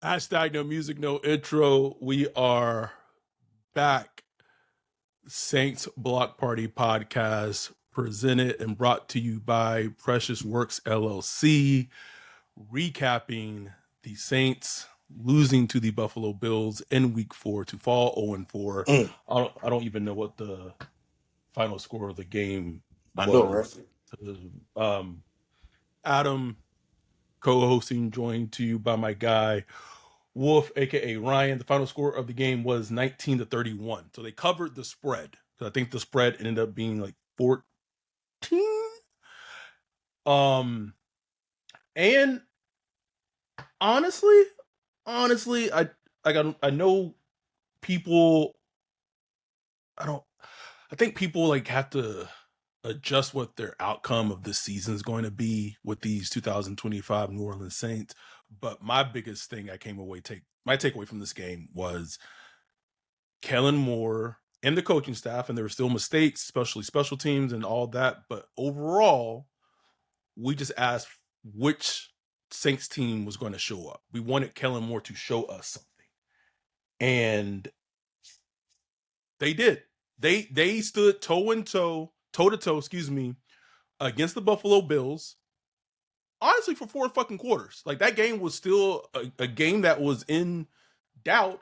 Hashtag no music, no intro. We are back. Saints Block Party podcast presented and brought to you by Precious Works LLC, recapping the Saints losing to the Buffalo Bills in week 4 to fall 0-4. I don't even know what the final score of the game I know, was. right? Adam co-hosting, joined to you by my guy Wolf, aka Ryan. The final score of the game was 19-31. So they covered the spread. So I think the spread ended up being like 14. And honestly, I know people. I think people like have to adjust what their outcome of this season is going to be with these 2025 New Orleans Saints. But my biggest thing my takeaway from this game was Kellen Moore and the coaching staff, and there were still mistakes, especially special teams and all that. But overall, we just asked which Saints team was going to show up. We wanted Kellen Moore to show us something. And they did. They stood toe to toe, against the Buffalo Bills. Honestly, for 4 fucking quarters. Like that game was still a game that was in doubt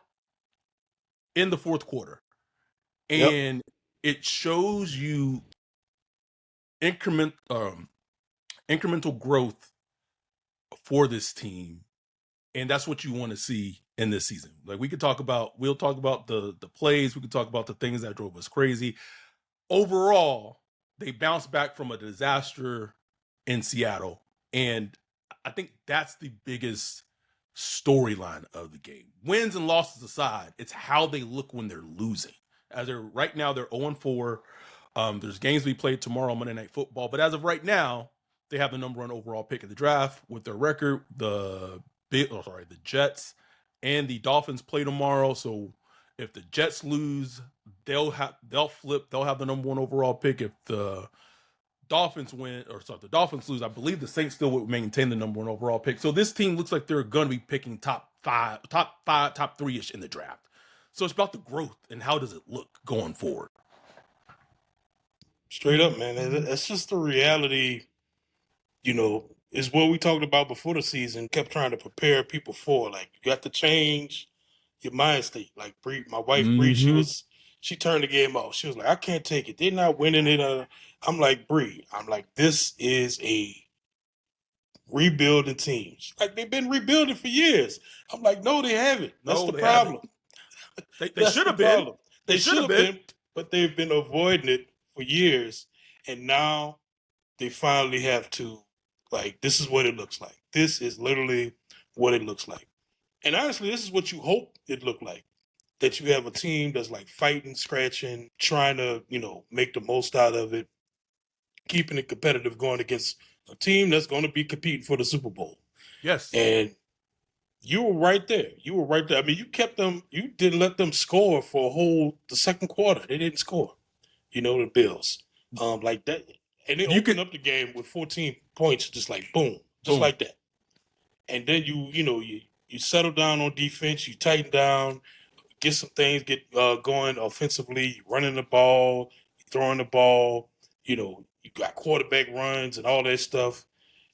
in the fourth quarter. And it shows you incremental growth for this team, and that's what you want to see in this season. Like we'll talk about the plays, we could talk about the things that drove us crazy. Overall, they bounced back from a disaster in Seattle, and I think that's the biggest storyline of the game. Wins and losses aside, it's how they look when they're losing. As they're right now, they're 0-4. There's games we play tomorrow on Monday Night Football, but as of right now, they have the number 1 overall pick in the draft with their record. The Jets and the Dolphins play tomorrow. So if the Jets lose, they'll have the number 1 overall pick. If the Dolphins lose, I believe the Saints still would maintain the number 1 overall pick. So this team looks like they're going to be picking top 3-ish in the draft. So it's about the growth and how does it look going forward. Straight up, man. That's just the reality, is what we talked about before the season, kept trying to prepare people for. Like, you got to change your mind state. Like, Bree, my wife, Bree, she turned the game off. She was like, I can't take it. They're not winning it. I'm like, Bree, this is a rebuilding team. She's like, they've been rebuilding for years. I'm like, no, they haven't. That's the problem. They should have been. They should have been, but they've been avoiding it for years. And now they finally have to, this is what it looks like. This is literally what it looks like. And honestly, this is what you hope it looked like. That you have a team that's like fighting, scratching, trying to, make the most out of it, keeping it competitive going against a team that's going to be competing for the Super Bowl. Yes. And you were right there. I mean, you kept them, you didn't let them score for the second quarter. They didn't score, the Bills. Like that. And they opened up the game with 14 points, just like boom, like that. And then you settle down on defense, you tighten down, get some things going offensively, running the ball, throwing the ball, you got quarterback runs and all that stuff.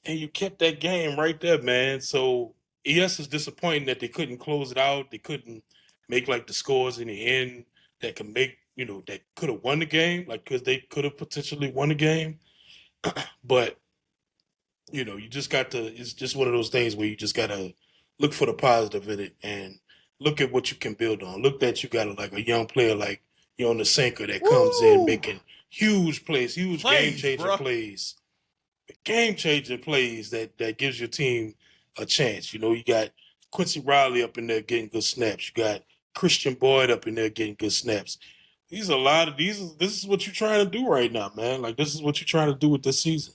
And you kept that game right there, man. So yes, it's disappointing that they couldn't close it out. They couldn't make like the scores in the end that could make, that could have won the game, because they could have potentially won the game. But you just got to. It's just one of those things where you just gotta look for the positive in it and look at what you can build on. Look that you got a young player like the sinker that comes in making huge plays, game changing plays that gives your team a chance. You got Quincy Riley up in there getting good snaps. You got Christian Boyd up in there getting good snaps. This is what you're trying to do right now, man. Like, this is what you're trying to do with this season.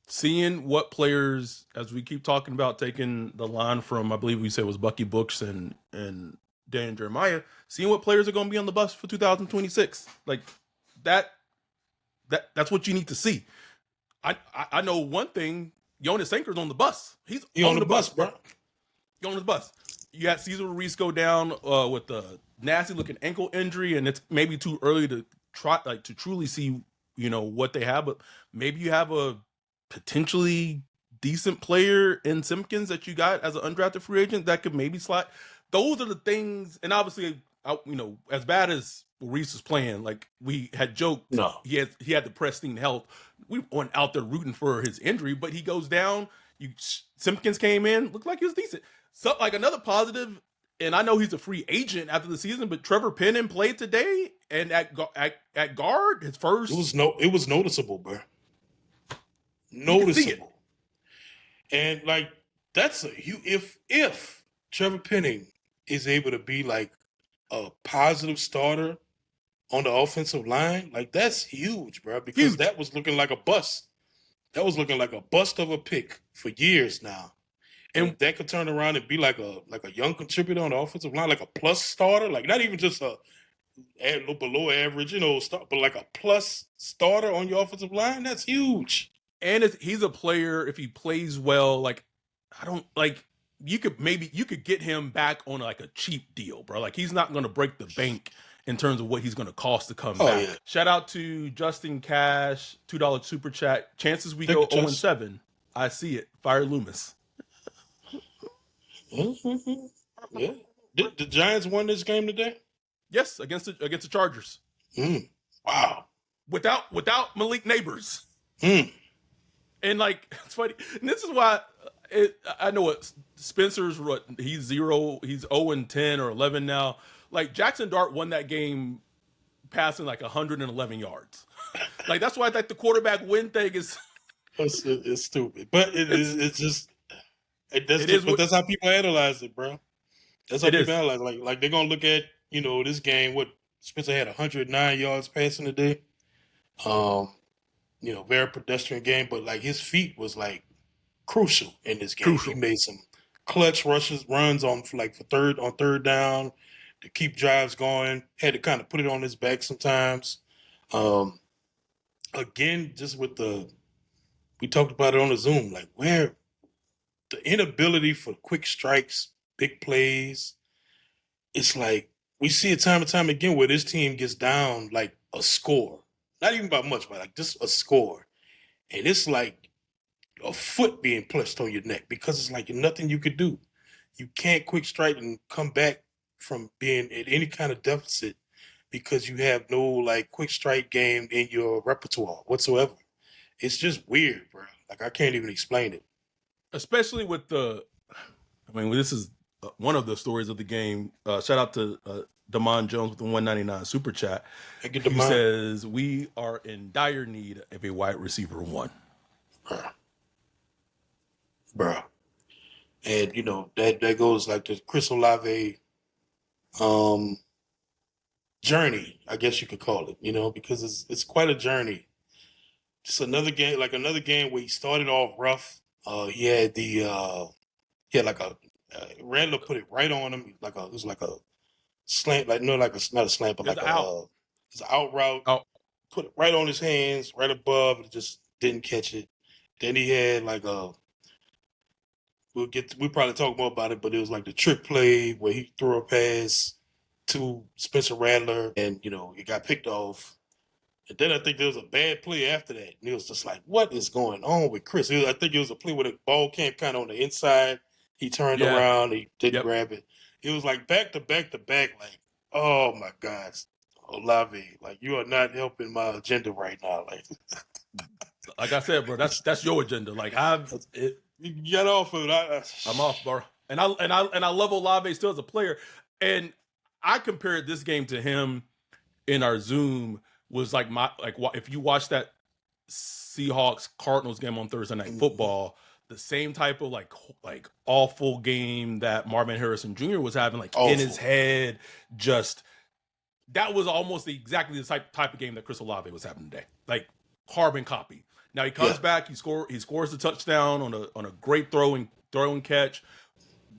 Seeing what players, as we keep talking about taking the line from, I believe we said it was Bucky Brooks and Dan Jeremiah, seeing what players are going to be on the bus for 2026. Like that's what you need to see. I know one thing, Jonas Anker's on the bus. He's on the bus, bro. on his bus. You got Cesar Ruiz go down with a nasty looking ankle injury, and it's maybe too early to try to truly see what they have. But maybe you have a potentially decent player in Simpkins that you got as an undrafted free agent that could maybe slide. Those are the things, and obviously, as bad as Ruiz was playing, like we had joked, No, he had the pristine health. We weren't out there rooting for his injury, but he goes down. Simpkins came in, looked like he was decent. So, like another positive, and I know he's a free agent after the season, but Trevor Penning played today, and at guard, his first. it was noticeable, bro. Noticeable, and like that's if Trevor Penning is able to be like a positive starter on the offensive line, like that's huge, bro. Because that was looking like a bust. That was looking like a bust of a pick for years now. And if that could turn around and be like a young contributor on the offensive line, like a plus starter, like not even just a below average, but like a plus starter on your offensive line, that's huge. And he's a player, if he plays well, like I don't like you could get him back on like a cheap deal, bro. Like he's not going to break the bank in terms of what he's going to cost to come back. Yeah. Shout out to Justin Cash, $2 super chat. Chances we go 0-7. I see it. Fire Loomis. Mm-hmm. Yeah. Did the Giants won this game today? Yes, against the Chargers. Wow. Without Malik Neighbors. And like it's funny. And this is why I know what Spencer's. He's 0-10 or 11 now. Like Jackson Dart won that game passing like 111 yards. Like that's why I think the quarterback win thing is. It's stupid, but it's just. But that's how people analyze it, bro. That's how people analyze it. Like they're gonna look at this game. What Spencer had 109 yards passing today. Very pedestrian game, but like his feet was like crucial in this game. He made some clutch runs on third down to keep drives going. Had to kind of put it on his back sometimes. Again, just with we talked about it on the Zoom, like where the inability for quick strikes, big plays. It's like we see it time and time again where this team gets down like a score, not even by much, but like just a score, and it's like a foot being placed on your neck because it's like nothing you could do. You can't quick strike and come back from being at any kind of deficit because you have no like quick strike game in your repertoire whatsoever. It's just weird, bro. Like I can't even explain it. Especially with this is one of the stories of the game. Shout out to Damon Jones with the 199 super chat. He says we are in dire need of a wide receiver one. Bruh. And that goes like the Chris Olave journey, I guess you could call it, because it's quite a journey. Just another game where he started off rough. He had Randall put it right on him, it was like a slant, not a slant, but like it's an out route. Oh. Put it right on his hands, right above, and just didn't catch it. Then he had we'll probably talk more about it, but it was like the trick play where he threw a pass to Spencer Rattler and, it got picked off. And then I think there was a bad play after that. And it was just like, what is going on with Chris? I think it was a play where the ball came kind of on the inside. He turned around. He didn't grab it. It was like back to back to back. Like, oh my gosh, Olave, like you are not helping my agenda right now. Like I said, bro, that's your agenda. Like you get off of it. I'm off, bro. And I love Olave still as a player. And I compared this game to him in our Zoom. Was like if you watch that Seahawks Cardinals game on Thursday Night Football, the same type of like awful game that Marvin Harrison Jr. was having, in his head, just that was almost exactly the type of game that Chris Olave was having today, like carbon copy. Now he comes back, he scores the touchdown on a great throwing catch,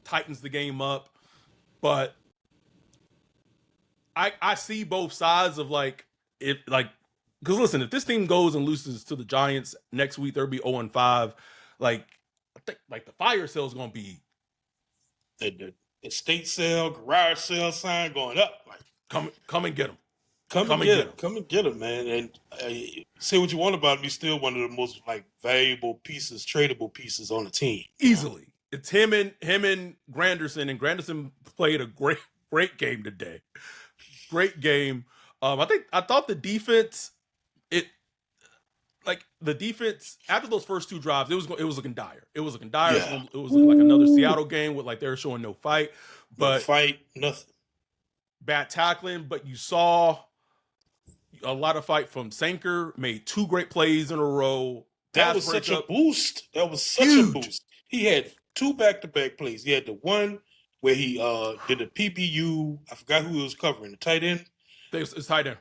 tightens the game up, but I see both sides of because listen, if this team goes and loses to the Giants next week, they'll be 0-5. I think the fire sale is going to be the estate sale, garage sale sign going up. Like, come and get him. come and get him. Come and get him, man. And say what you want about him, he's still one of the most like valuable pieces, tradable pieces on the team. Easily. It's him and Granderson, and Granderson played a great game today. Great game. I thought the defense, the defense after those first two drives, it was looking dire. It was looking dire. Yeah. It was like another Seattle game with like they were showing no fight, but nothing. Bad tackling. But you saw a lot of fight from Sanker. Made two great plays in a row. That was such a boost. That was such a boost. He had two back-to-back plays. He had the one where he did a PBU. I forgot who he was covering. The tight end. It's tight end.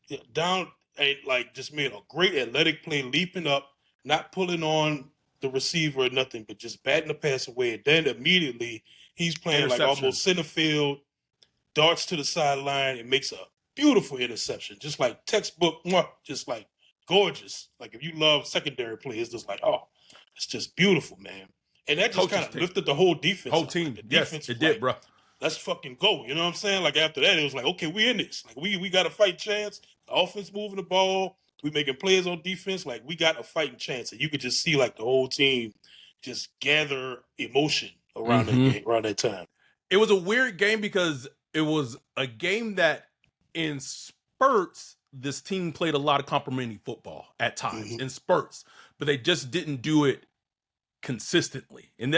Yeah, down and like just made a great athletic play, leaping up, not pulling on the receiver or nothing, but just batting the pass away. And then immediately he's playing like almost center field, darts to the sideline, and makes a beautiful interception. Just like textbook, just like gorgeous. Like if you love secondary play, it's just like, oh, it's just beautiful, man. And that just kind of lifted the whole defense. Whole team. Like, yes, it did, bro. Let's fucking go. You know what I'm saying? Like after that, it was like, okay, we in this. Like we got a fight chance. The offense moving the ball. We making plays on defense. Like we got a fighting chance. And you could just see like the whole team just gather emotion around that game, around that time. It was a weird game because it was a game that in spurts, this team played a lot of complimentary football at times in spurts, but they just didn't do it consistently. And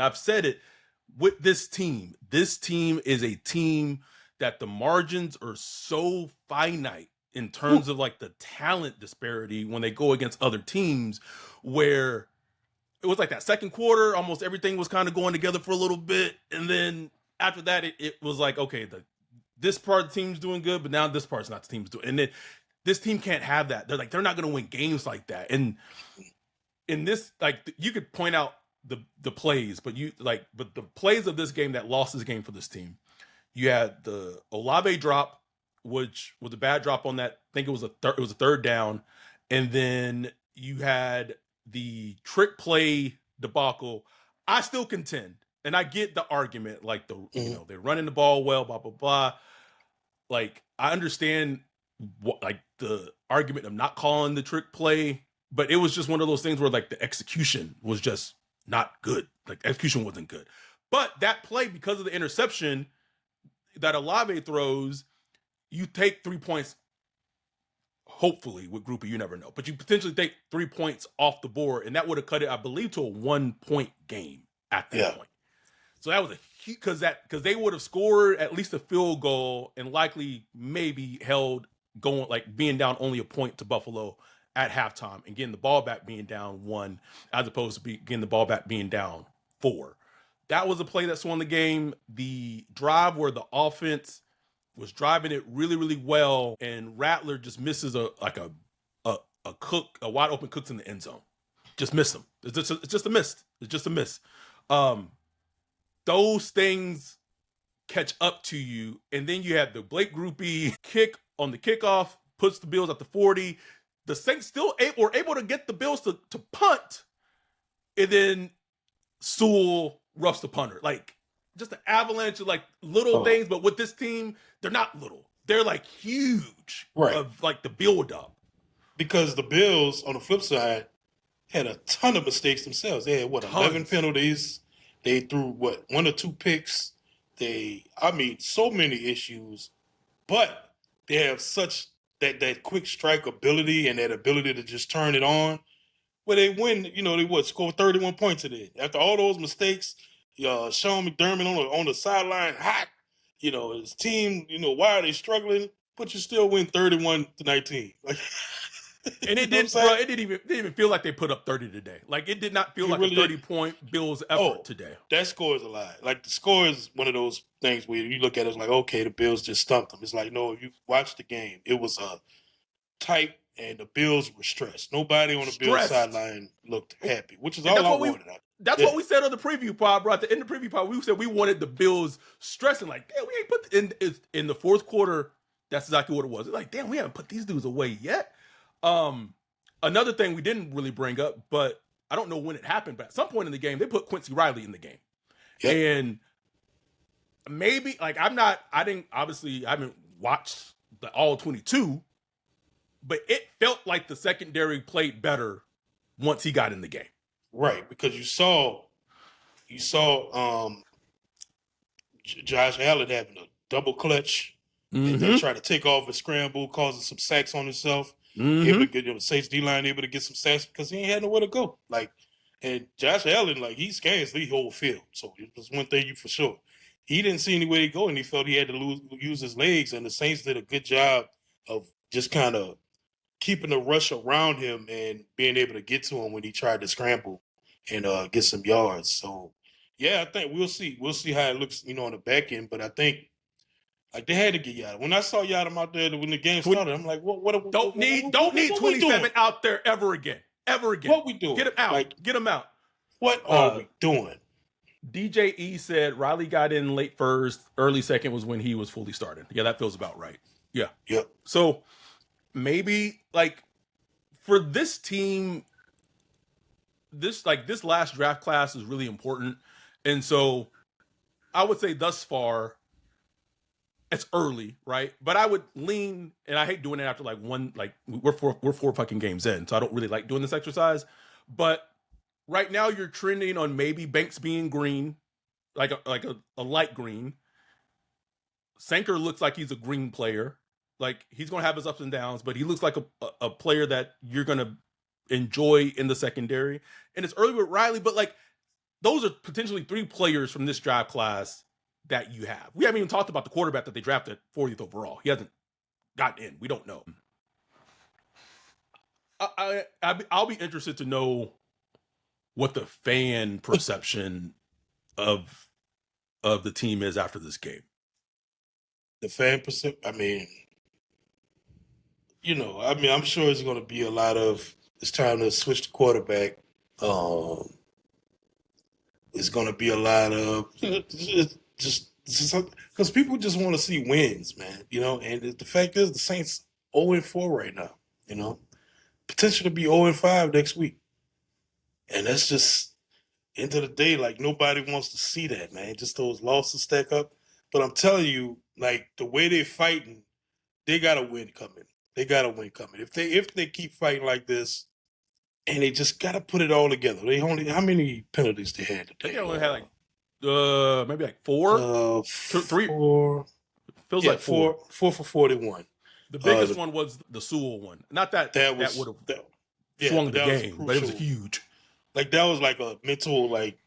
I've said it with this team is a team that the margins are so finite in terms of like the talent disparity when they go against other teams, where it was like that second quarter, almost everything was kind of going together for a little bit. And then after that, it was like, okay, this part of the team's doing good, but now this part's not the team's doing. And then this team can't have that. They're not going to win games like that. And in this, like, you could point out the plays, but the plays of this game that lost this game for this team, you had the Olave drop, which was a bad drop on that. I think it was a third down. And then you had the trick play debacle. I still contend, and I get the argument, like they're running the ball well, blah, blah, blah. Like, I understand the argument of not calling the trick play, but it was just one of those things where like the execution was just not good. Like execution wasn't good. But that play, because of the interception that Olave throws, you take 3 points. Hopefully with Grupe, you never know, but you potentially take 3 points off the board, and that would have cut it, I believe, to a 1 point game at that point. So that was a huge, because they would have scored at least a field goal and likely maybe held going, like being down only a point to Buffalo at halftime and getting the ball back being down 1, as opposed to getting the ball back being down 4. That was a play that swung the game. The drive where the offense was driving it really, really well, and Rattler just misses a wide open Cooks in the end zone. Just missed him. It's just a miss. It's just a miss. Those things catch up to you, and then you have the Blake Grupe kick on the kickoff, puts the Bills at the 40. The Saints still were able to get the Bills to punt, and then Sewell roughs the punter. Like, just an avalanche of like little things, but with this team, they're not little. They're like huge, right? Of like the build up. Because the Bills, on the flip side, had a ton of mistakes themselves. They had 11 penalties. They threw 1 or 2 picks. So many issues, but they have such that quick strike ability and that ability to just turn it on. Where they win, they score 31 points in it. After all those mistakes, Sean McDermott on the sideline, hot. His team, why are they struggling? But you still win 31-19. Like, and it didn't, bro. It didn't even feel like they put up 30 today. Like, it did not feel like really a 30-point Bills effort today. That score is a lie. Like, the score is one of those things where you look at it, it's like, okay, the Bills just stumped them. It's like, no, if you watch the game, it was tight, and the Bills were stressed. Nobody on the Bills sideline looked happy, which is all I wanted. That's what we said on the preview pod, bro. At the end of the preview pod, we said we wanted the Bills stressing. Like, damn, we ain't put in the fourth quarter. That's exactly what it was. It's like, damn, we haven't put these dudes away yet. Another thing we didn't really bring up, but I don't know when it happened, but at some point in the game, they put Quincy Riley in the game. Yep. And maybe like I haven't watched the all 22, but it felt like the secondary played better once he got in the game. Right, because you saw Josh Allen having a double clutch and then try to take off a scramble, causing some sacks on himself. Able to get the Saints D line able to get some sacks because he ain't had nowhere to go. Like, and Josh Allen, like, he scans the whole field. So it was one thing you for sure. He didn't see any way to go, and he felt he had to use his legs. And the Saints did a good job of just kind of keeping the rush around him and being able to get to him when he tried to scramble and get some yards. So, yeah, I think we'll see. We'll see how it looks, on the back end. But I think like they had to get Yada. When I saw Yada out there when the game started, I'm like, what Don't need 27 out there ever again. Ever again. What we doing? Get him out. Like, Get him out. What are we doing? DJE said Riley got in late first, early second was when he was fully started. Yeah, that feels about right. Yeah. Yep. So maybe like for this team, this last draft class is really important. And so I would say thus far, it's early, right? But I would lean, and I hate doing it after we're four fucking games in, so I don't really like doing this exercise. But right now you're trending on maybe Banks being green, like a light green. Sanker looks like he's a green player. Like he's gonna have his ups and downs, but he looks like a player that you're gonna enjoy in the secondary. And it's early with Riley, but like those are potentially 3 players from this draft class that you have. We haven't even talked about the quarterback that they drafted 40th overall. He hasn't gotten in. We don't know. I'll be interested to know what the fan perception of the team is after this game. The fan perception, I'm sure it's going to be a lot of, it's time to switch the quarterback. It's going to be a lot of, just because people just want to see wins, man, and the fact is the Saints 0-4 right now, potential to be 0-5 next week. And that's just, end of the day, like nobody wants to see that, man. Just those losses stack up. But I'm telling you, like the way they're fighting, they got a win coming. They got a win coming. If they keep fighting like this, and they just got to put it all together. How many penalties they had today? They only had maybe like 4, 3. 4. Feels like 4. 4 for 41. The biggest one was the Sewell one. Not that would have swung the game, but it was huge. Like that was like a mental, like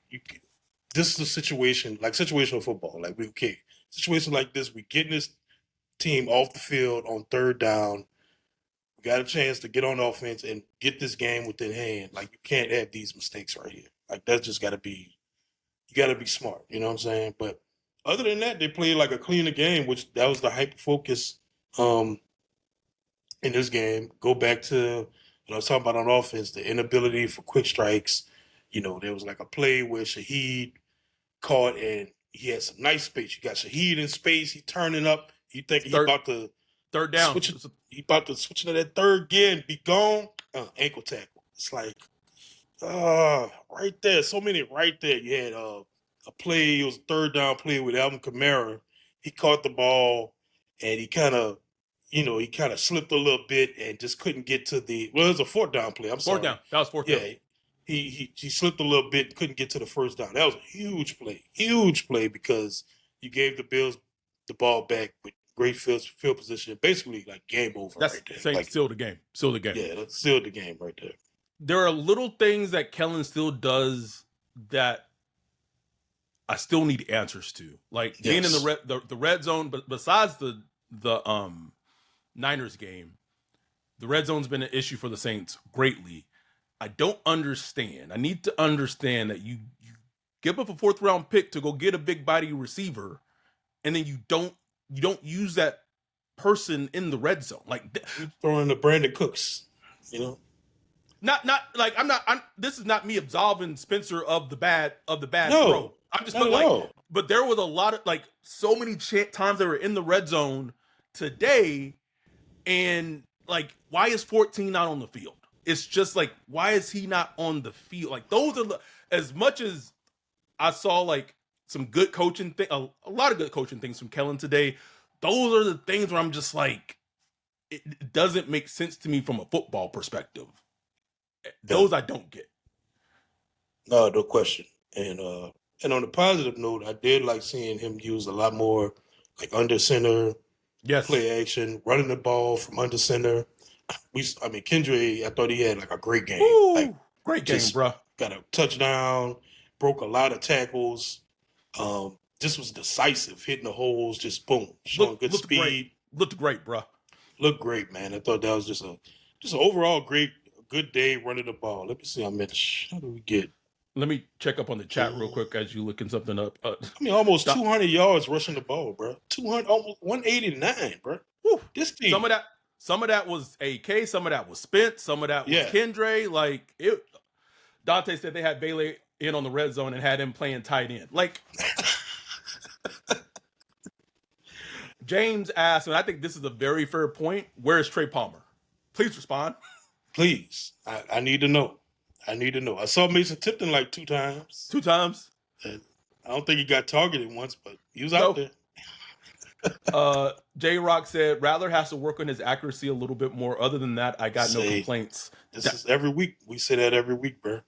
this is a situation, like situational football. Like situation like this, we getting this team off the field on third down. We got a chance to get on offense and get this game within hand. Like you can't have these mistakes right here. Like that's just got to be, you got to be smart. You know what I'm saying? But other than that, they played like a cleaner game, which that was the hyper focus in this game. Go back to what I was talking about on offense, the inability for quick strikes. There was like a play where Shaheed caught and he had some nice space. You got Shaheed in space. He turning up. You think he about to third down. He about to switch into that third gear and be gone. Ankle tackle. It's like, right there. So many right there. You had a play. It was a third down play with Alvin Kamara. He caught the ball and he kind of slipped a little bit and just couldn't get to it was a fourth down play. I'm sorry. Fourth down. That was fourth down. Yeah. He slipped a little bit, couldn't get to the first down. That was a huge play because you gave the Bills the ball back with great field position, basically like game over. That's right there. Seal the game. Seal the game. Yeah, that sealed the game right there. There are little things that Kellen still does that I still need answers to, like being in the red zone. But besides the Niners game, the red zone's been an issue for the Saints greatly. I don't understand. I need to understand that you give up a 4th round pick to go get a big body receiver, and then you don't use that person in the red zone. Like you're throwing the Brandon Cooks, Not like this is not me absolving Spencer of the bad no, throw. I'm just all. But there was a lot of so many times they were in the red zone today, and why is 14 not on the field? It's just why is he not on the field? Those are as much as I saw some good coaching a lot of good coaching things from Kellen today. Those are the things where I'm just like, it doesn't make sense to me from a football perspective. Those I don't get. No question. And on a positive note, I did like seeing him use a lot more like under center, Yes, play action, running the ball from under center. Kendra, I thought he had like a great game. Ooh, Like great game, just bro. got a touchdown, broke a lot of tackles. Just was decisive, hitting the holes, just boom, showing good Looked speed. great. Looked great, bro. Looked great, man. I thought that was just an overall good day running the ball. Let me see how much. How do we get? Let me check up on the chat real quick as you looking something up. Almost 200 yards rushing the ball, bro. 200, almost 189, bro. Whew. This team. Some of that was AK. Some of that was Spence. Some of that was Kendre. Like it. Dante said they had Bailey in on the red zone and had him playing tight end. Like James asked, and I think this is a very fair point. Where is Trey Palmer? Please respond. Please, I need to know. I saw Mason Tipton like 2 times. 2 times. I don't think he got targeted once, but he was out there. J Rock said Rattler has to work on his accuracy a little bit more. Other than that, I got no complaints. This is every week. We say that every week, bro.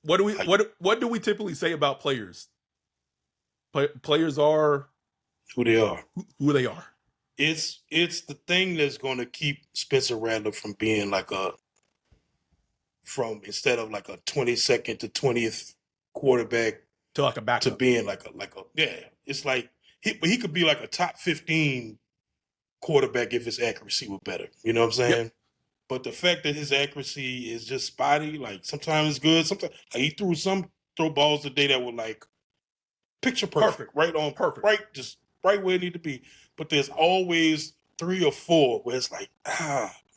What do we typically say about players? Players are who they are. Who they are. It's the thing that's going to keep Spencer Rattler from being instead of like a 22nd to 20th quarterback to like a backup to being like a it's like he could be like a top 15 quarterback if his accuracy were better. You know what I'm saying? Yep. But the fact that his accuracy is just spotty, like sometimes it's good, sometimes like he throw balls today that were like picture perfect. Right on perfect, just right where it need to be. But there's always 3 or 4 where it's like,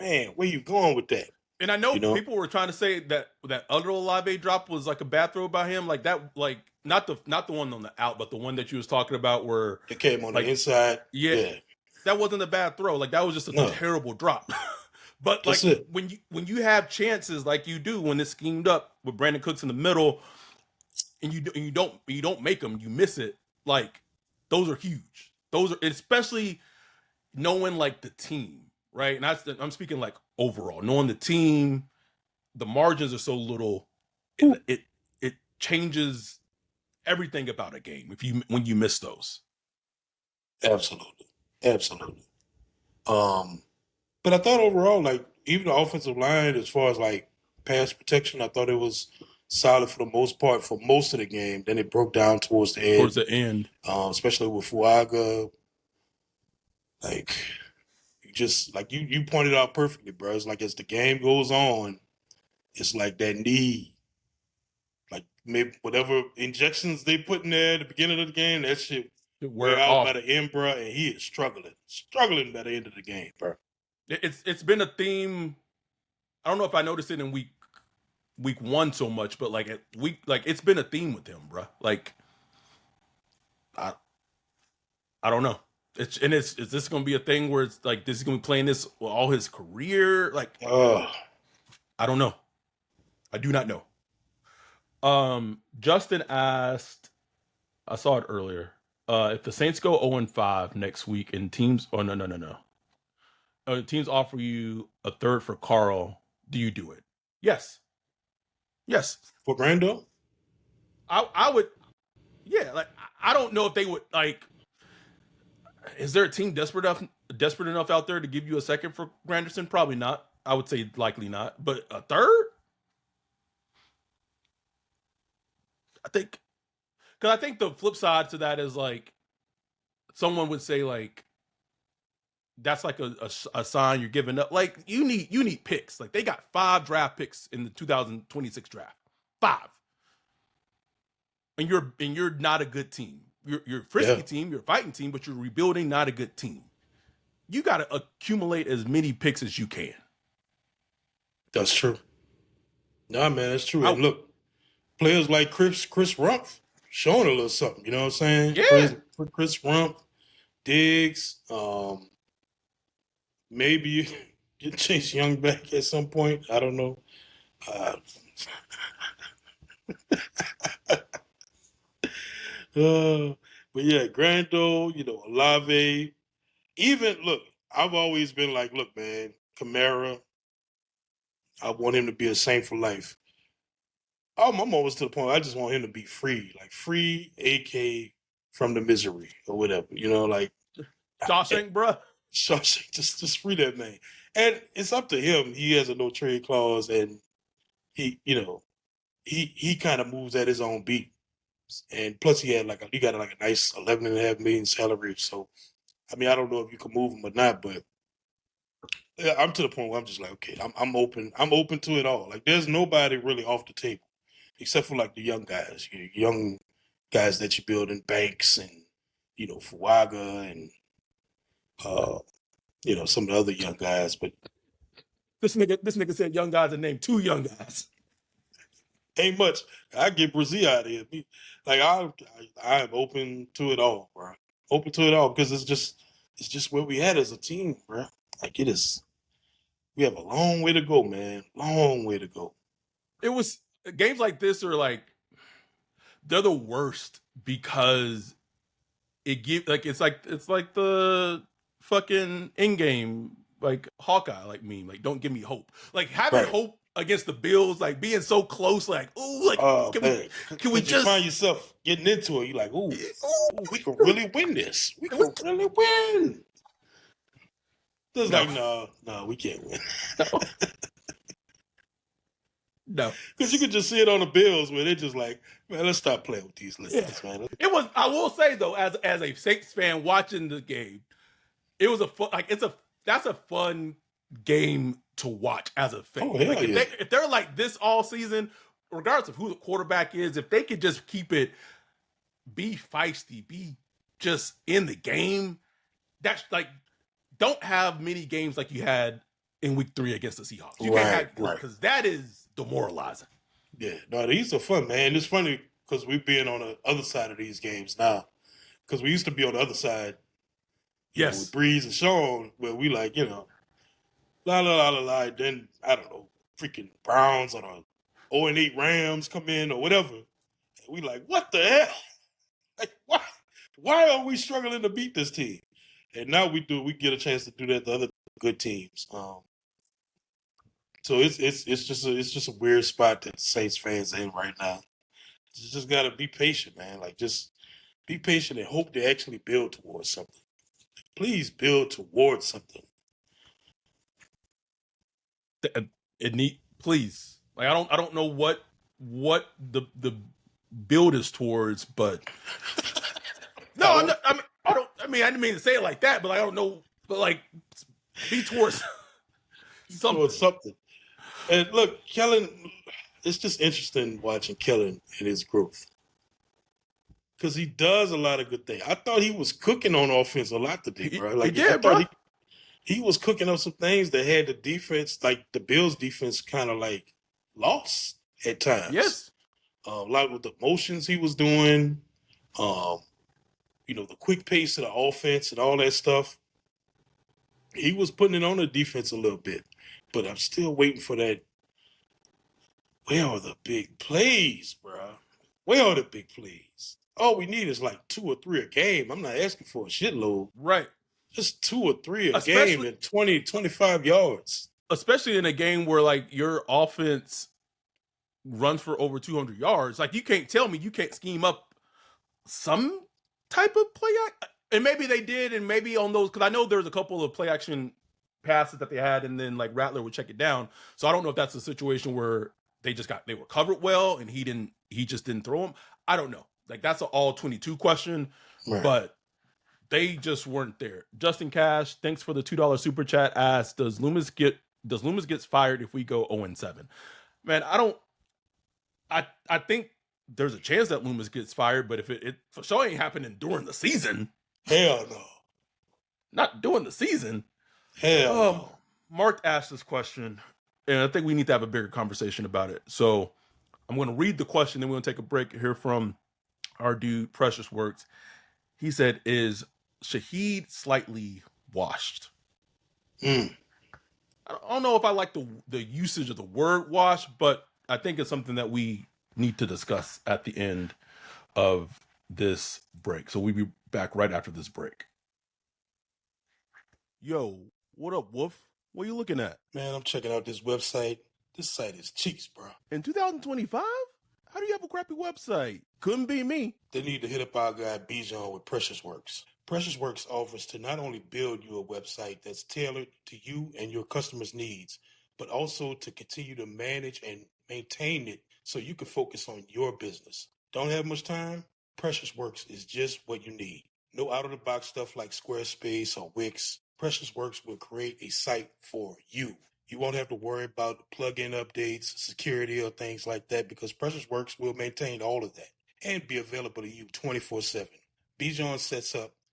man, where you going with that? And I know people were trying to say that other Olave drop was like a bad throw by him, like that, like not the one on the out, but the one that you was talking about where it came on the inside. Yeah, that wasn't a bad throw. Like that was just a terrible drop. But like when you have chances like you do when it's schemed up with Brandon Cooks in the middle, and you don't make them, you miss it. Like those are huge. Those are especially knowing like the team. Right, and I'm speaking like overall, knowing the team, the margins are so little, it changes everything about a game when you miss those. Absolutely. But I thought overall, like even the offensive line, as far as like pass protection, I thought it was solid for the most part for most of the game. Then it broke down towards the end. Especially with Fuaga, like. Just like you pointed out perfectly, bro. It's like as the game goes on, it's like that knee, like maybe whatever injections they put in there at the beginning of the game, that shit wear out by the end, bro. And he is struggling by the end of the game, bro. It's been a theme. I don't know if I noticed it in week 1 so much, but like it's been a theme with him, bro. Like I don't know. Is this going to be a thing where it's like this is going to be playing this all his career? Like, I don't know. I do not know. Justin asked, I saw it earlier. If the Saints go 0-5 next week and teams, no. Teams offer you a third for Carl, do you do it? Yes. For Brando? I would. Yeah, like I don't know if they would like. Is there a team desperate enough out there to give you a second for Granderson? Probably not. I would say likely not. But a third? I think the flip side to that is like someone would say like that's like a sign you're giving up. Like you need picks. Like they got 5 draft picks in the 2026 draft. 5. And you're not a good team. You're a frisky team, you're a fighting team, but you're rebuilding, not a good team. You got to accumulate as many picks as you can. That's true. Nah, man, that's true. And look, players like Chris Rumpf showing a little something. You know what I'm saying? Yeah. Chris Rumpf, Diggs, maybe get Chase Young back at some point. I don't know. But yeah, Grando, Olave. Even look, I've always been like, look, man, Kamara. I want him to be a Saint for life. I'm almost to the point. I just want him to be free, like free, AK from the misery or whatever. Like Shawshank, bruh. Shawshank, just free that man. And it's up to him. He has a no trade clause, and he kind of moves at his own beat. And plus, he got like a nice 11.5 million salary. So I mean, I don't know if you can move him or not, but yeah, I'm to the point where I'm just like, okay, I'm open. I'm open to it all. Like, there's nobody really off the table except for like the young guys, young guys that you build in Banks and Fuaga and uh, some of the other young guys. But This nigga said young guys and named 2 young guys. ain't much. I get Brazil out of here. Like I am open to it all, bro. Open to it all because it's just where we at as a team, bro. Like it is. We have a long way to go, man. Long way to go. It was games like this are like they're the worst because it's like the fucking in game like Hawkeye like meme, like don't give me hope. Like having Right. hope against the Bills, like being so close, like ooh, like can we just find yourself getting into it? You're like, ooh, we could really win this. We could really win. Just No. like, no, we can't win. No. Because you could just see it on the Bills where they're just like, man, let's stop playing with these listeners, man. It was. I will say though, as a Saints fan watching the game, it was that's a fun game to watch as a fan. Oh, hell like yeah. if they're like this all season, regardless of who the quarterback is, if they could just keep it, be feisty, be just in the game, that's like don't have many games like you had in week 3 against the Seahawks. You can't have because that is demoralizing. Yeah, no, these are fun, man. It's funny because we're being on the other side of these games now. Because we used to be on the other side, yes, with Breeze and Sean, where we like, la la la la la. Then I don't know, freaking Browns or the 0-8 Rams come in or whatever. And we like, what the hell? Like, why are we struggling to beat this team? And now we get a chance to do that to other good teams. So it's just a weird spot that Saints fans are in right now. You just gotta be patient, man. Like just be patient and hope they actually build towards something. Please build towards something. Please. Like I don't know what the build is towards, but no, I didn't mean to say it like that, but like, I don't know, but like be towards something. Towards something. And look, Kellen, it's just interesting watching Kellen and his growth. Because he does a lot of good things. I thought he was cooking on offense a lot today, bro. Like, he did, bro. He was cooking up some things that had the defense, like the Bills' defense, kind of like lost at times. Yes. A lot with the motions he was doing, the quick pace of the offense and all that stuff. He was putting it on the defense a little bit. But I'm still waiting for that. Where are the big plays, bro? Where are the big plays? All we need is like 2 or 3 a game. I'm not asking for a shitload. Right. Just 2 or 3 a game and 20, 25 yards. Especially in a game where like your offense runs for over 200 yards. Like you can't tell me you can't scheme up some type of play. And maybe they did, and maybe on those, because I know there's a couple of play action passes that they had, and then like Rattler would check it down. So I don't know if that's a situation where they were covered well and he just didn't throw them. I don't know. Like that's an all 22 question, right. But they just weren't there. Justin Cash, thanks for the $2 super chat. Asks, does Loomis get fired if we go 0-7? Man, I think there's a chance that Loomis gets fired, but if it for sure ain't happening during the season. Hell no. Not during the season. Hell no. Mark asked this question, and I think we need to have a bigger conversation about it. So I'm going to read the question, then we're going to take a break and hear from our dude, Precious Works. He said, is Shaheed slightly washed? I don't know if I like the usage of the word wash, but I think it's something that we need to discuss at the end of this break. So we'll be back right after this break. Yo, what up, Wolf? What are you looking at? Man, I'm checking out this website. This site is cheeks, bro. In 2025? How do you have a crappy website? Couldn't be me. They need to hit up our guy Bijan with Precious Works. Precious Works offers to not only build you a website that's tailored to you and your customers' needs, but also to continue to manage and maintain it so you can focus on your business. Don't have much time? Precious Works is just what you need. No out-of-the-box stuff like Squarespace or Wix. Precious Works will create a site for you. You won't have to worry about plugin updates, security, or things like that because Precious Works will maintain all of that and be available to you 24/7. Bijan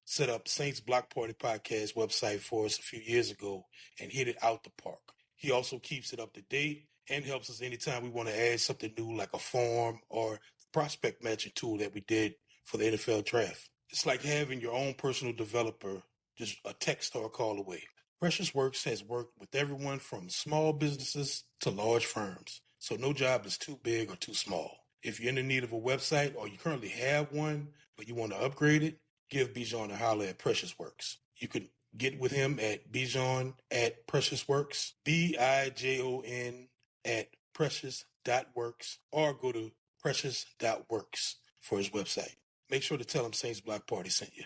set up Saints Block Party Podcast website for us a few years ago and hit it out the park. He also keeps it up to date and helps us anytime we want to add something new like a form or prospect matching tool that we did for the NFL draft. It's like having your own personal developer just a text or a call away. Precious Works has worked with everyone from small businesses to large firms, so no job is too big or too small. If you're in the need of a website or you currently have one, but you want to upgrade it, give Bijan a holler at Precious Works. You can get with him at Bijan at Precious Works, BIJON at precious.works, or go to precious.works for his website. Make sure to tell him Saints Block Party sent you.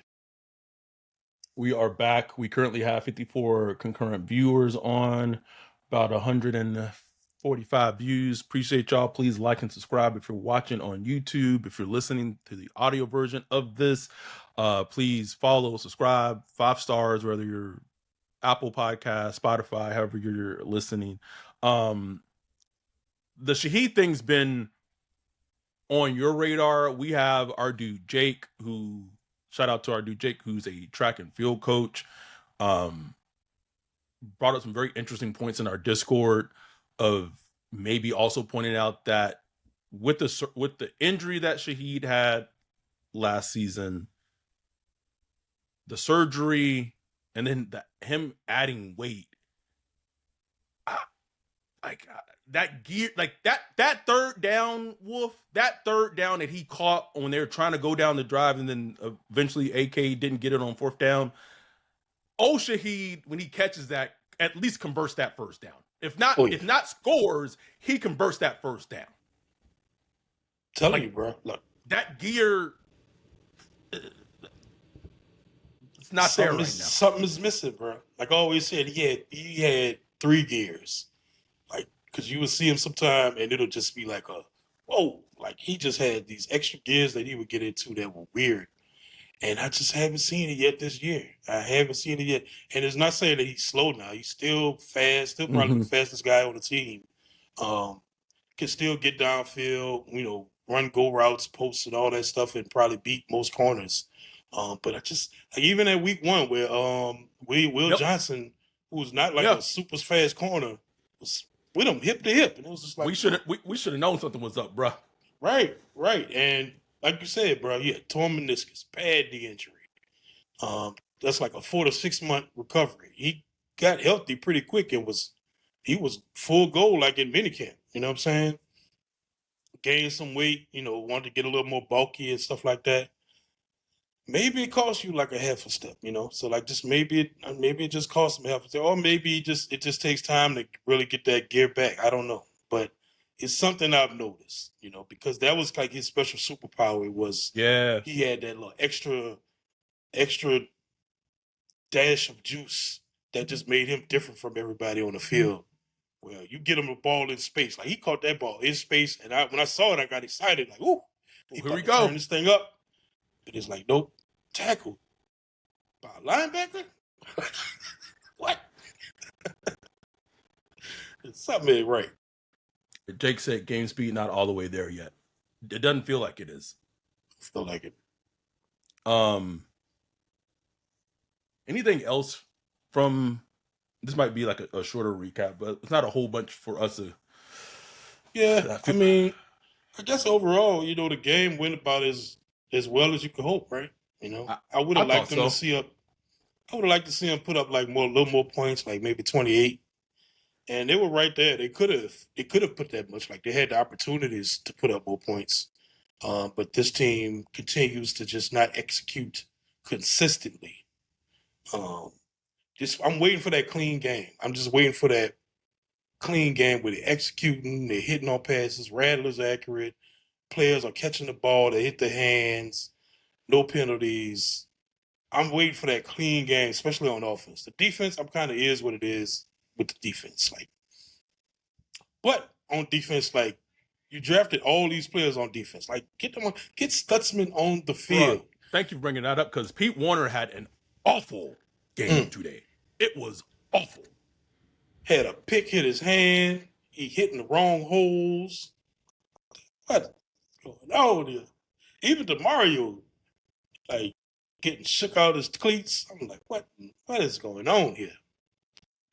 We are back. We currently have 54 concurrent viewers on, about 145 views. Appreciate y'all. Please like and subscribe if you're watching on YouTube. If you're listening to the audio version of this, please follow, subscribe, 5 stars, whether you're Apple Podcast, Spotify, however you're listening. The Shaheed thing's been on your radar. We have our dude Jake, who shout out to our dude Jake, who's a track and field coach. Brought up some very interesting points in our Discord of maybe also pointing out that with the injury that Shaheed had last season, the surgery, and then him adding weight, that gear, like that third down, Wolf, that third down that he caught when they were trying to go down the drive, and then eventually AK didn't get it on 4th down. Shaheed, when he catches that, at least converts that first down. If not scores, he converts that first down. Telling you, bro. Look, that gear, it's not there right now. Something is missing, bro. Like I always said, he had 3 gears. Like, because you would see him sometime and it'll just be like whoa. Like he just had these extra gears that he would get into that were weird. And I just haven't seen it yet this year. I haven't seen it yet. And it's not saying that he's slow now. He's still fast, still probably the fastest guy on the team. Can still get downfield, run go routes, posts and all that stuff and probably beat most corners. But I just, like, even at week 1 where Will Johnson, who was not like a super fast corner, was with him hip to hip. And it was just like, we should have known something was up, bro. Right. And like you said, bro, torn meniscus, bad knee injury. That's like a 4 to 6 month recovery. He got healthy pretty quick and he was full go like in minicamp. You know what I'm saying? Gained some weight, wanted to get a little more bulky and stuff like that. Maybe it costs you like a half a step, So like just maybe it just costs him half a step, or maybe it just takes time to really get that gear back. I don't know, but it's something I've noticed, because that was like his special superpower. It was he had that little extra dash of juice that just made him different from everybody on the field. Well, you get him a ball in space, like he caught that ball in space, and when I saw it, I got excited, like, ooh, here we go, turn this thing up. But it's like, nope, tackle by a linebacker. What? Something ain't right. Jake said game speed not all the way there yet. It doesn't feel like it is. Feel like it. Anything else from this? Might be like a shorter recap, but it's not a whole bunch for us to. Yeah, I mean, I guess overall, the game went about as well as you could hope, right? I would have liked them to see up. I would have liked to see them put up like a little more points, like maybe 28. And they were right there. They could have put that much. Like they had the opportunities to put up more points. But this team continues to just not execute consistently. I'm waiting for that clean game. I'm just waiting for that clean game where they're executing, they're hitting on passes, Rattler's accurate, players are catching the ball, they hit their hands, no penalties. I'm waiting for that clean game, especially on offense. The defense, I'm kind of is what it is with the defense. But on defense, you drafted all these players on defense. Get Stutzman on the field. Bruh, thank you for bringing that up because Pete Warner had an awful game today. It was awful. Had a pick hit his hand. He hitting the wrong holes. What's going on here? Even DeMario, getting shook out his cleats. I'm like, what is going on here?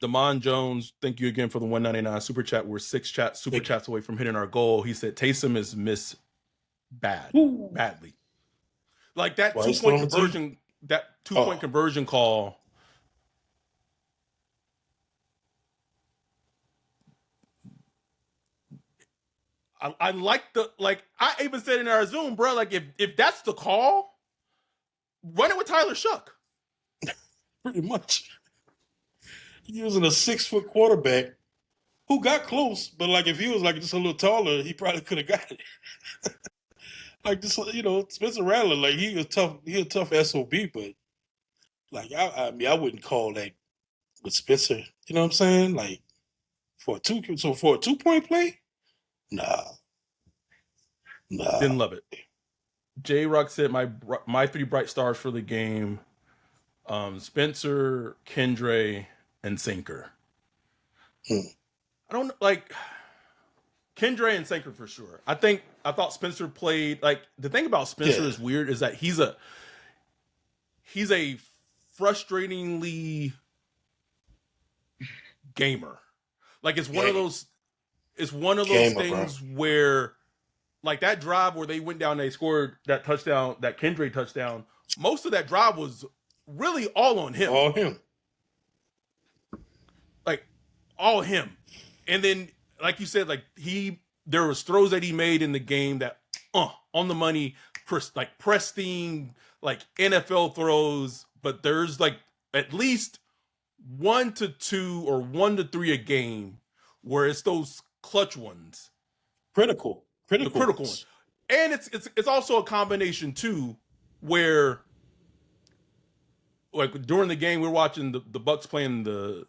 Damon Jones, thank you again for the 199 super chat. We're 6 super chats away from hitting our goal. He said Taysom is missed badly. Like that 2-point conversion, conversion call. I like I even said in our Zoom, bro, if that's the call, run it with Tyler Shuck. Pretty much. Using a 6-foot quarterback who got close, but if he was just a little taller, he probably could have got it. Spencer Rattler, he was tough. He a tough SOB, but I wouldn't call that with Spencer. You know what I'm saying? For a 2-point play, nah. Didn't love it. J Rock said my 3 bright stars for the game: Spencer, Kendre, and Sinker. I don't Kendre and Sinker for sure. I thought Spencer played the thing about Spencer is weird is that he's a frustratingly gamer. It's one of those things where that drive where they went down, they scored that touchdown, that Kendre touchdown. Most of that drive was really all on him. All him. All him. And then, like you said, there was throws that he made in the game that on the money, pristine, NFL throws, but there's at least 1 to 2 or 1 to 3 a game where it's those clutch ones. Critical ones. And it's also a combination too, where during the game we're watching the Bucks playing the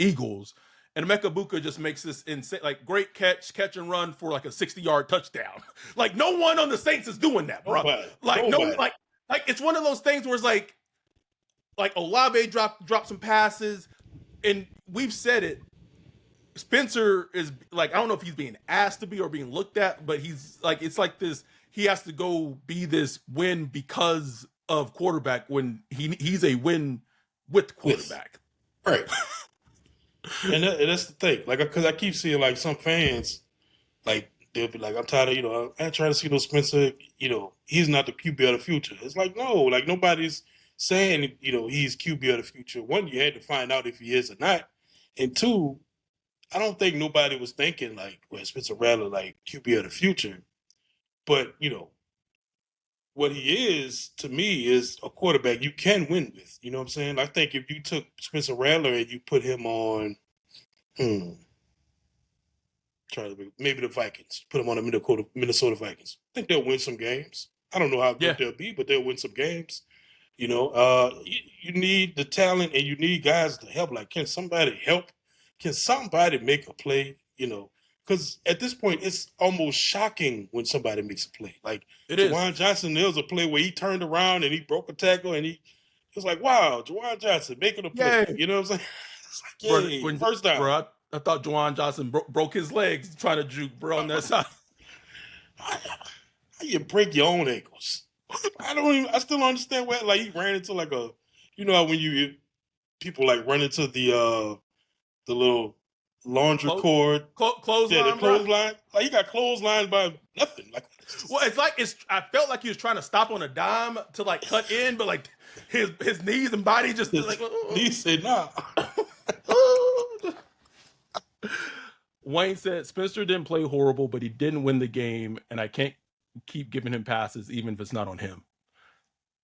Eagles, and Emeka Buka just makes this insane, great catch and run for a 60-yard touchdown. No one on the Saints is doing that, bro. Nobody. It's one of those things where it's Olave dropped some passes, and we've said it. Spencer is I don't know if he's being asked to be or being looked at, but he's it's this. He has to go be this win because of quarterback when he's a win with quarterback. Right. And that's the thing. Because I keep seeing some fans, they'll be I'm tired of, I'm trying to see those Spencer, he's not the QB of the future. It's no, nobody's saying, he's QB of the future. One, you had to find out if he is or not. And 2, I don't think nobody was thinking Spencer Rattler QB of the future. But, what he is to me is a quarterback you can win with. You know what I'm saying? I think if you took Spencer Rattler and you put him on, maybe the Vikings, put him on the Minnesota Vikings. I think they'll win some games. I don't know how good they'll be, but they'll win some games. You need the talent and you need guys to help. Can somebody help? Can somebody make a play? Because at this point, it's almost shocking when somebody makes a play. Juwan Johnson, there was a play where he turned around and he broke a tackle, and it was wow, Juwan Johnson making a play. Yay. You know what I'm saying? It's first down. Bro, I thought Juwan Johnson broke his legs trying to juke, bro, on that side. How you break your own ankles? I still don't understand why. He ran into how when people run into the little laundry cord, clothesline. The clothesline. He got clotheslined by nothing. Well, I felt like he was trying to stop on a dime to cut in, but his knees and body just knees said nah. Wayne said Spencer didn't play horrible, but he didn't win the game, and I can't keep giving him passes even if it's not on him.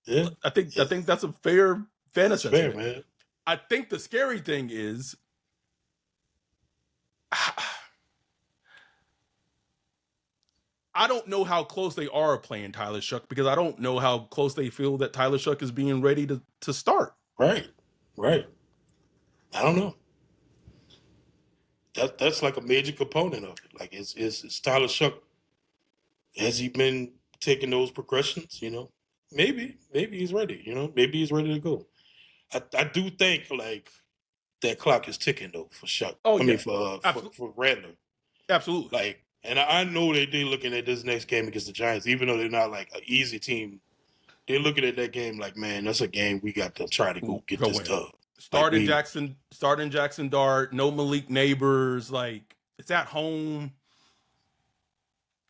Yeah, I think that's a fair fan that's assessment. fair, man. I think the scary thing is I don't know how close they are playing Tyler Shuck because I don't know how close they feel that Tyler Shuck is being ready to start. Right. I don't know. That's like a major component of it. Like, is Tyler Shuck, has he been taking those progressions? Maybe he's ready. Maybe he's ready to go. I do think like that clock is ticking though for Shuck. Oh, I yeah. mean for Rattler. Absolutely. Like, and I know they're looking at this next game against the Giants, even though they're not like an easy team. They're looking at that game like, man, that's a game we got to try to go get this win. dub. Starting Jackson Dart, no Malik Neighbors, like it's at home.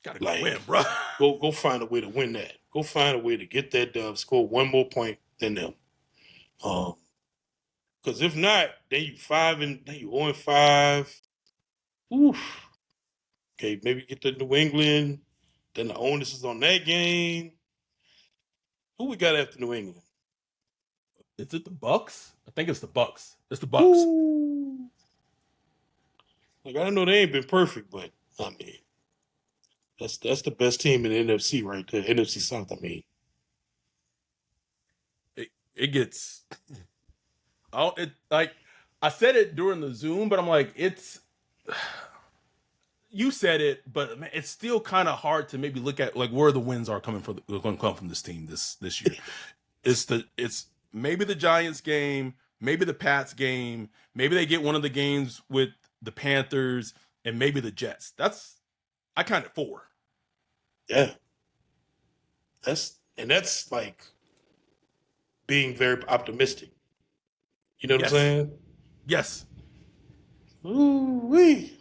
Gotta go win, bro. Go find a way to win that. Go find a way to get that dub, score one more point than them. Because if not, then you 0-5. Oof. Okay, maybe get to New England. Then the onus is on that game. Who we got after New England? Is it the Bucks? I think it's the Bucks. It's the Bucks. Ooh. Like, I know they ain't been perfect, but I mean, that's the best team in the NFC right there. NFC South, I mean. It gets. Like I said it during the Zoom, but I'm like, it's. You said it, but man, it's still kind of hard to maybe look at like where the wins are going to come from this team this year. It's maybe the Giants game, maybe the Pats game, maybe they get one of the games with the Panthers, and maybe the Jets. I counted 4. Yeah. That's like being very optimistic. You know what I'm saying? Yes. Ooh-wee.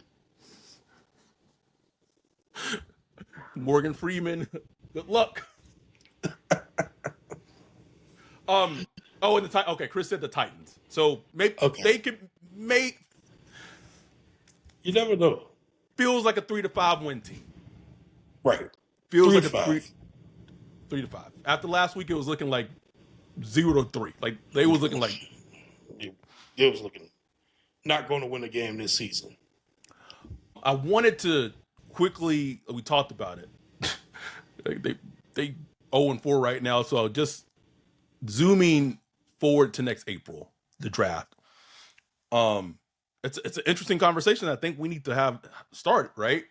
Morgan Freeman, good luck. And Chris said the Titans. So maybe they could you never know. Feels like a 3-5 win team. Right. Feels like a 3-5. After last week, it was looking like 0-3. Like they was looking like it was looking not going to win a game this season. I wanted to quickly. We talked about it. they 0-4 right now. So just zooming forward to next April, the draft. It's an interesting conversation I think we need to have started, right?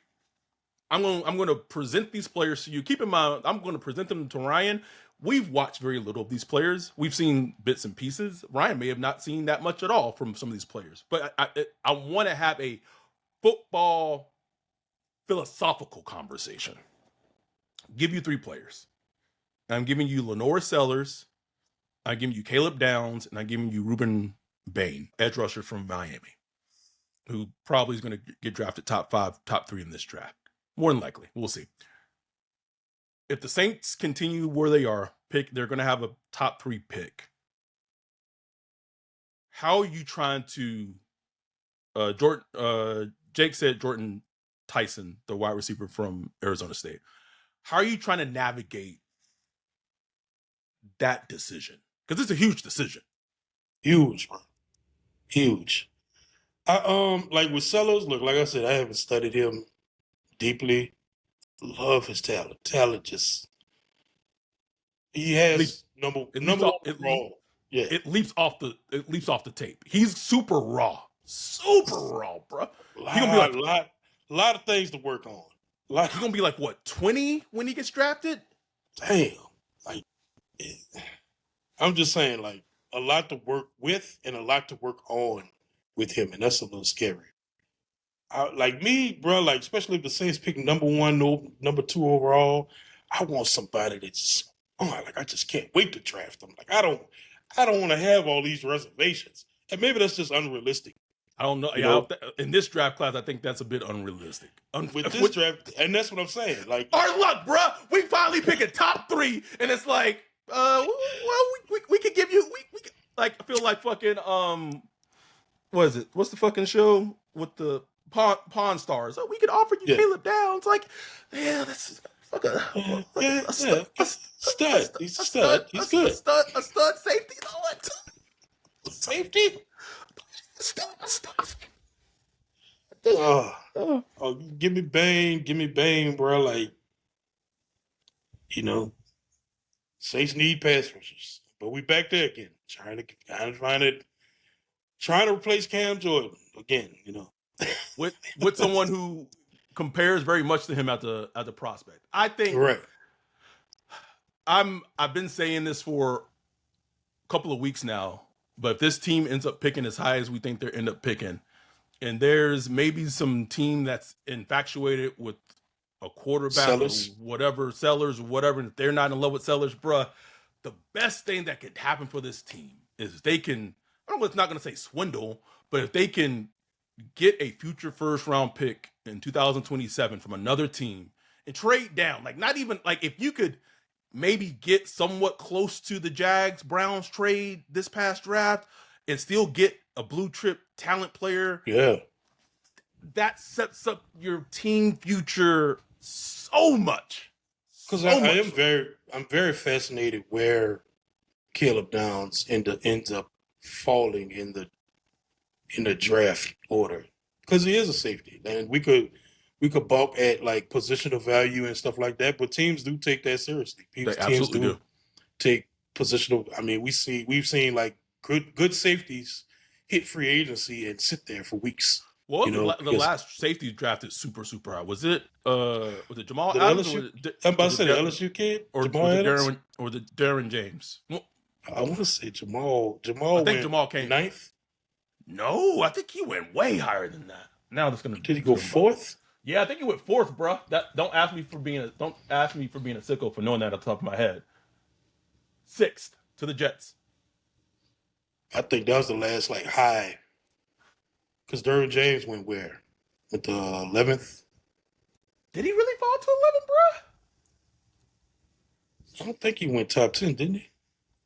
I'm going to present these players to you. Keep in mind, I'm going to present them to Ryan. We've watched very little of these players. We've seen bits and pieces. Ryan may have not seen that much at all from some of these players. But I want to have a football philosophical conversation. Give you 3 players. I'm giving you Lenore Sellers. I'm giving you Caleb Downs. And I'm giving you Ruben Bain, edge rusher from Miami, who probably is going to get drafted top 5, top 3 in this draft. More than likely. We'll see. If the Saints continue where they are, they're going to have a top 3 pick. How are you trying to Jake said Jordan Tyson, the wide receiver from Arizona State. How are you trying to navigate that decision? Because it's a huge decision. Huge, man. Huge. I like with Sellers, look, like I said, I haven't studied him deeply. Love his talent. Talent just he has number raw. Yeah. It leaps off the tape. He's super raw. Super raw, bro. He's gonna be like a lot of things to work on. He's gonna be like what, 20 when he gets drafted? Damn. Like I'm just saying, like, a lot to work with and a lot to work on with him, and that's a little scary. Like me, bro, like especially if the Saints pick number 1, number 2 overall, I want somebody that just I just can't wait to draft them. Like I don't want to have all these reservations, and maybe that's just unrealistic. I don't know. In this draft class, I think that's a bit unrealistic. With this draft, and that's what I'm saying. Like our luck, bro. We finally pick a top 3, and it's like, well, we could give you. We like I feel like fucking what is it? What's the fucking show with the Pawn Stars. Oh, we could offer you Yeah. Caleb Downs. Like, yeah, that's like a Stud. He's a stud. He's good. A stud safety. What? Safety? Stud. Oh, give me Bane, bro. Like, Saints need pass rushers, but we back there again, trying to replace Cam Jordan again. With someone who compares very much to him at the prospect. I think Right. I've been saying this for a couple of weeks now, but if this team ends up picking as high as we think they end up picking, and there's maybe some team that's infatuated with a quarterback Sellers. or whatever, Sellers or whatever, and if they're not in love with Sellers, bruh, the best thing that could happen for this team is if they can, I don't know, it's not going to say swindle, but if they can get a future first round pick in 2027 from another team and trade down, like not even, like if you could maybe get somewhat close to the Jags Browns trade this past draft and still get a blue chip talent player, Yeah. that sets up your team future so much. Because I'm very fascinated where Caleb Downs ends up falling in the draft order, because he is a safety, and we could balk at like positional value and stuff like that, but teams do take that seriously. They Teams absolutely do. take positional. I mean, we've seen like good safeties hit free agency and sit there for weeks. Well, the because last safety drafted super high. Was it Jamal the Adams? LSU, I'm about to say the LSU kid, or Jamal Adams? the Darren James? Well, I want to say Jamal. I think went Jamal came ninth. No, I think he went way higher than that. Now that's gonna. Did he go fourth? Yeah, I think he went fourth, bro. Don't ask me for being a sicko for knowing that off the top of my head. Sixth to the Jets. I think that was the last like high. Because Derwin James went where? With the 11th? Did he really fall to 11, bro? I don't think he went top 10, didn't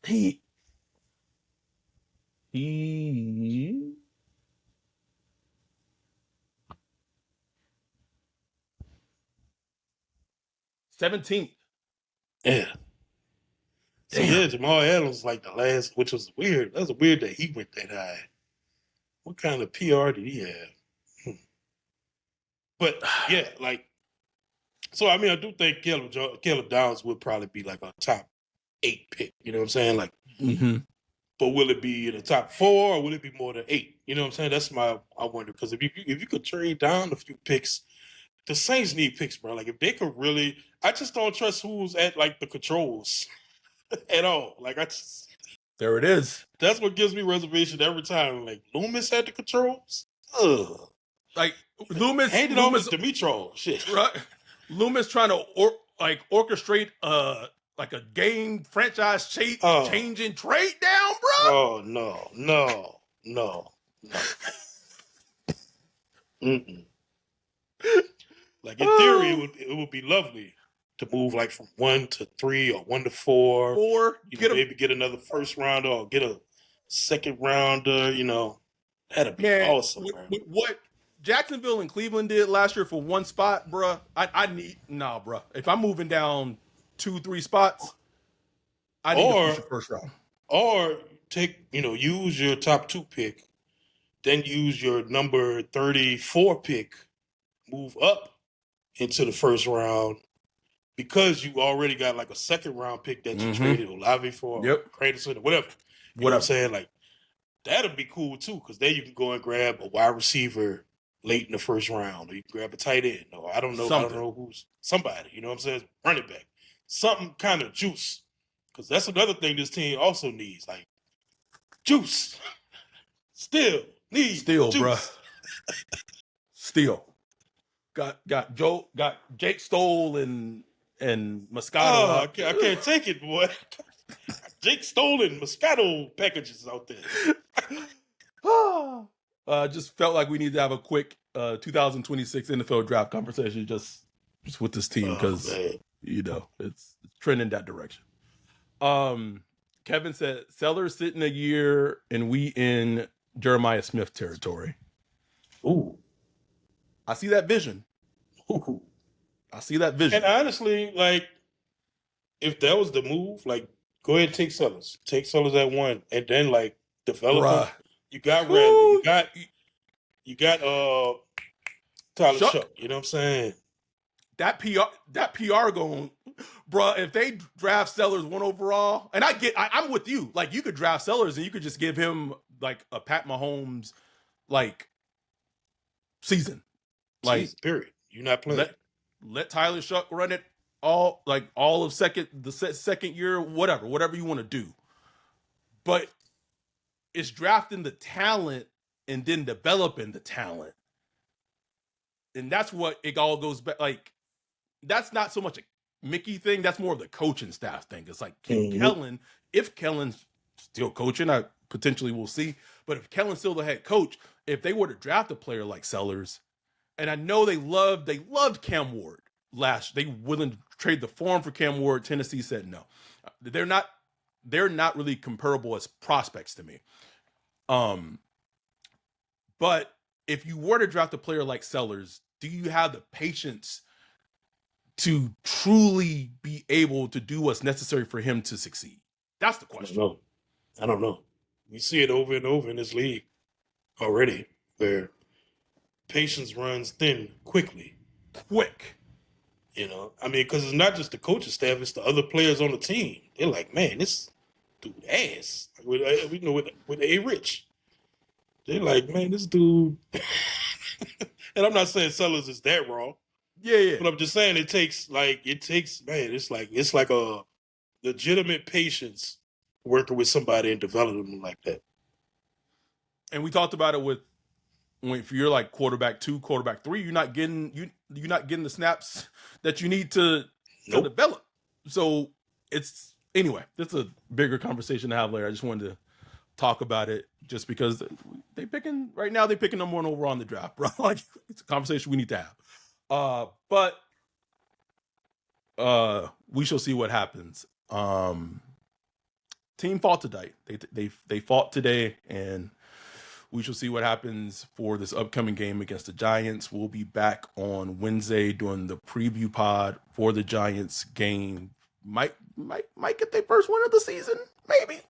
he? He 17th. Yeah. So Damn. yeah, Jamal Adams was like the last, which was weird. That was weird that he went that high. What kind of PR did he have? But yeah, like, so I mean, I do think Caleb Downs would probably be like a top 8 pick. You know what I'm saying? Like, but will it be in the top 4 or will it be more than 8? You know what I'm saying? That's I wonder, because if you could trade down a few picks, the Saints need picks, bro. Like if they could really, I just don't trust who's at like the controls at all. Like There it is. that's what gives me reservation every time. Like Loomis at the controls. Ugh. Like Loomis Hand it over to Dimitrov. Shit. Right. Loomis trying to orchestrate like a game franchise changing trade down, bro. Oh no. Mm-mm. Like in theory, it would be lovely to move like from 1 to 3 or 1 to 4. Or maybe get another first rounder or get a second rounder. That'd be awesome. What Jacksonville and Cleveland did last year for one spot, bruh. I need bruh. If I'm moving down 2-3 spots, I need to push the first round. Or take use your top 2 pick, then use your number 34 pick, move up into the first round, because you already got like a second round pick that you traded Olave for, Craterson, or whatever. You know what I'm saying? Like, that'd be cool too, because then you can go and grab a wide receiver late in the first round, or you can grab a tight end, or I don't know who's somebody. You know what I'm saying? Running back, something kind of juice, because that's another thing this team also needs, like juice. Still needs juice. Bruh. Still. Got Jake Stoll and Moscato. Oh, I can't take it, boy. Jake Stolen Moscato packages out there. Just felt like we need to have a quick 2026 NFL draft conversation just with this team, because it's trending that direction. Kevin said Sellers sitting a year and we in Jeremiah Smith territory. Ooh. I see that vision. Ooh. I see that vision. And honestly, like, if that was the move, like, go ahead and take Sellers. Take Sellers at 1, and then, like, develop Bruh. him. You got Radley. Woo. You got Tyler Shuck. Shuck. You know what I'm saying? That PR going, bruh, if they draft Sellers 1 overall, and I'm with you. Like, you could draft Sellers and you could just give him like a Pat Mahomes like season. Like, Jeez, period. You're not playing. let Tyler Shuck run it all of the second year, whatever you want to do. But it's drafting the talent and then developing the talent. And that's what it all goes back. Like, that's not so much a Mickey thing. That's more of the coaching staff thing. It's like, Kellen, if Kellen's still coaching, I potentially will see. But if Kellen's still the head coach, if they were to draft a player like Sellers, and I know they loved Cam Ward they willing to trade the farm for Cam Ward. Tennessee said no. They're not really comparable as prospects to me. But if you were to draft a player like Sellers, do you have the patience to truly be able to do what's necessary for him to succeed? That's the question. I don't know. We see it over and over in this league already, where patience runs thin quickly. Quick. You know, I mean, because it's not just the coaching staff; it's the other players on the team. They're like, man, this dude ass. We know with A. Rich, they're like, man, this dude. And I'm not saying Sellers is that wrong. Yeah. But I'm just saying it takes, man, it's like a legitimate patience working with somebody and developing them like that. And we talked about it if you're like quarterback 2, quarterback 3, you're not getting the snaps that you need to develop. So it's a bigger conversation to have later. I just wanted to talk about it just because they're picking number 1 overall in the draft, bro. Like, it's a conversation we need to have. But we shall see what happens. Team fought today. They fought today, and we shall see what happens for this upcoming game against the Giants. We'll be back on Wednesday doing the preview pod for the Giants game. Might get their first win of the season. Maybe.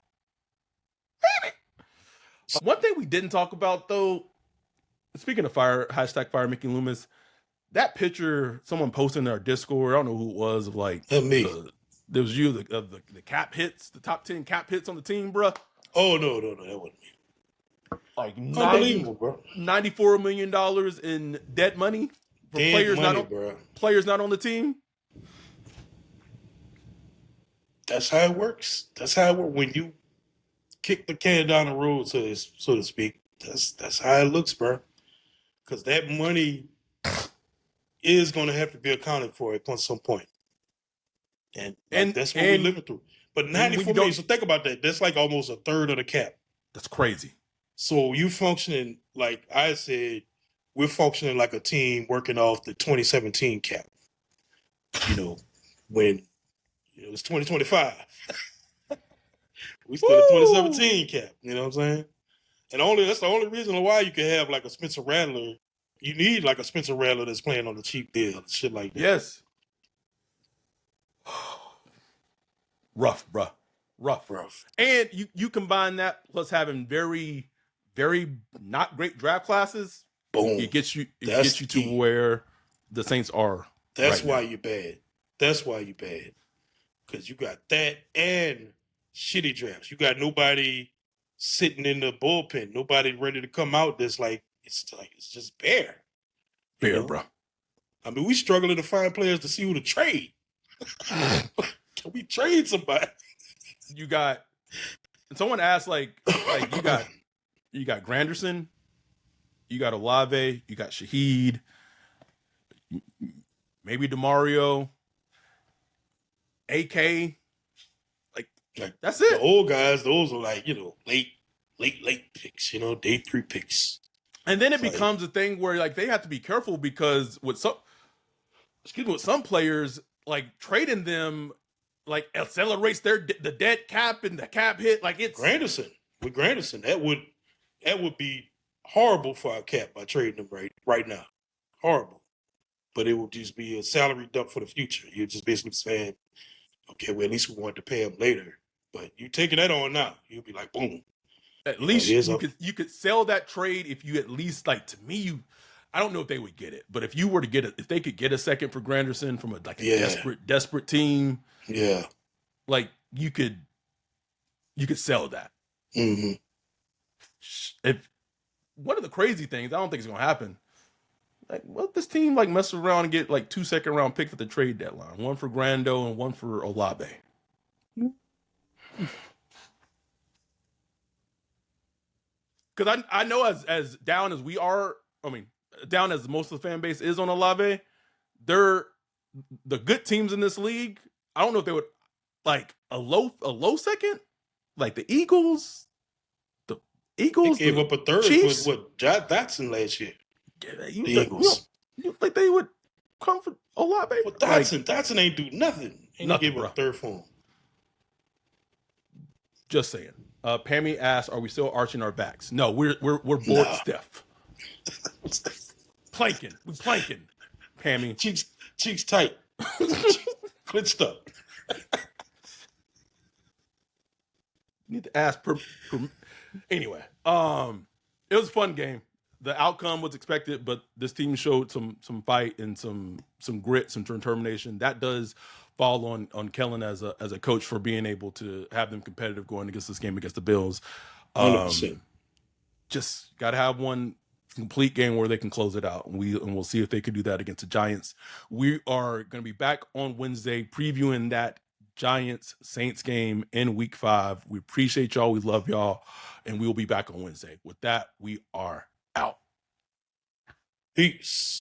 One thing we didn't talk about, though, speaking of fire Mickey Loomis, that picture someone posted in our Discord, I don't know who it was, of like me. There was the cap hits, the top 10 cap hits on the team, bro. Oh no, that wasn't me. Like unbelievable, bro. $94 million in dead money for players not on the team. That's how it works. When you kick the can down the road, so to speak. That's how it looks, bro. Because that money is going to have to be accounted for at some point. And that's what we're living through. But $94 million, so think about that. That's like almost a third of the cap. That's crazy. So you functioning, like I said, we're functioning like a team working off the 2017 cap. You know, when it was 2025. We still at 2017 cap. You know what I'm saying? And that's the only reason why you can have like a Spencer Rattler. You need like a Spencer Rattler that's playing on the cheap deal, shit like that. Yes. Rough. And you combine that plus having very, very not great draft classes. Boom. It gets you to where the Saints are. That's why you're bad. That's why you're bad. Because you got that and shitty drafts. You got nobody sitting in the bullpen. Nobody ready to come out. It's just bare. Bare, you know? Bro. I mean, we struggling to find players to see who to trade. Can we trade somebody? You got someone asked like you got Granderson, you got Olave, you got Shaheed, maybe DeMario, AK. Like that's it. The old guys, those are like, late picks, day 3 picks. And then it becomes a thing where like they have to be careful because with some players, like trading them like accelerates the dead cap and the cap hit. Like it's Granderson. With Granderson, that would be horrible for our cap by trading him right now. horrible. But it will just be a salary dump for the future. You're just basically saying, okay, well, at least we want to pay him later. But you taking that on now, you'll be like, boom. At You know, least here's you a- could sell that trade if you at least like to me I don't know if they would get it, but if you were to get it, if they could get a second for Granderson from a Yeah. desperate team, Yeah. like you could sell that. hmm If one of the crazy things, I don't think it's gonna happen. Like, what this team like mess around and get like 2 second-round picks at the trade deadline, one for Grando and one for Olave. Because I know as down as we are, I mean, down as most of the fan base is on Olave, they're the good teams in this league. I don't know if they would like a low second, like the Eagles. The They Eagles gave the up a third Chiefs. for what Dotson last year. You The think, Eagles. you think they would come for Olave? Well, Like, Dotson ain't do nothing. And Nothing, he gave bro. up a third for him. just saying. Pammy asks, "Are we still arching our backs?" No, we're bored No. stiff. Planking, we planking. Pammy, cheeks tight. Clinched up. need to ask anyway. It was a fun game. The outcome was expected, but this team showed some fight and some grit, some determination. That does fall on Kellen as a coach for being able to have them competitive going against this game against the Bills. 100%. Just got to have one complete game where they can close it out, and we'll see if they can do that against the Giants. We are going to be back on Wednesday previewing that Giants Saints game in Week 5. We appreciate y'all. We love y'all, and we will be back on Wednesday. With that, we are out. Peace.